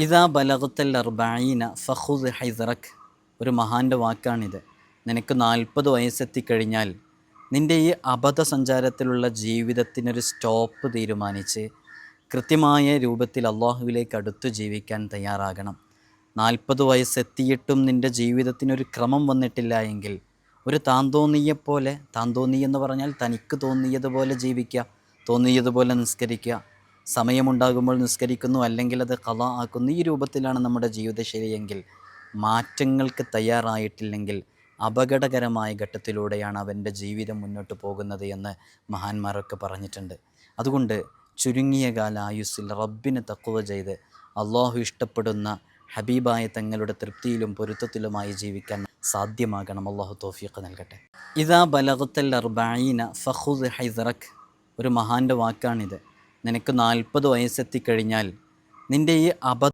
ഇതാ ബലഗത്തൽ അർബഈന ഫഖുദ് ഹൈസറക്. ഒരു മഹാൻ്റെ വാക്കാണിത്. നിനക്ക് 40 വയസ്സെത്തിക്കഴിഞ്ഞാൽ നിൻ്റെ ഈ അബദ്ധസഞ്ചാരത്തിലുള്ള ജീവിതത്തിനൊരു സ്റ്റോപ്പ് തീരുമാനിച്ച് കൃത്യമായ രൂപത്തിൽ അള്ളാഹുവിലേക്ക് അടുത്തു ജീവിക്കാൻ തയ്യാറാകണം. 40 വയസ്സെത്തിയിട്ടും നിൻ്റെ ജീവിതത്തിനൊരു ക്രമം വന്നിട്ടില്ല എങ്കിൽ ഒരു താന്തോന്നിയെപ്പോലെ, താന്തോന്നി എന്ന് പറഞ്ഞാൽ തനിക്ക് തോന്നിയതുപോലെ ജീവിക്കുക, തോന്നിയതുപോലെ നിസ്കരിക്കുക, സമയമുണ്ടാകുമ്പോൾ നിസ്കരിക്കുന്നു, അല്ലെങ്കിൽ അത് ഖളാ ആക്കുന്നു. ഈ രൂപത്തിലാണ് നമ്മുടെ ജീവിതശൈലിയെങ്കിൽ മാറ്റങ്ങൾക്ക് തയ്യാറായിട്ടില്ലെങ്കിൽ അപകടകരമായ ഘട്ടത്തിലൂടെയാണ് അവൻ്റെ ജീവിതം മുന്നോട്ട് പോകുന്നത് എന്ന് മഹാന്മാരൊക്കെ പറഞ്ഞിട്ടുണ്ട്. അതുകൊണ്ട് ചുരുങ്ങിയ കാല ആയുസ്സിൽ റബ്ബിന് തഖ്വ ചെയ്ത് അള്ളാഹു ഇഷ്ടപ്പെടുന്ന ഹബീബായ തങ്ങളുടെ തൃപ്തിയിലും പൊരുത്തത്തിലുമായി ജീവിക്കാൻ സാധ്യമാകണം. അള്ളാഹു തൗഫീഖ് നൽകട്ടെ. ഇതാ ബലഗത്തൽ അർബഈന ഫഖുദ് ഹൈസറക്. ഒരു മഹാൻ്റെ വാക്കാണിത്. നിനക്ക് 40 വയസ്സെത്തിക്കഴിഞ്ഞാൽ നിൻ്റെ ഈ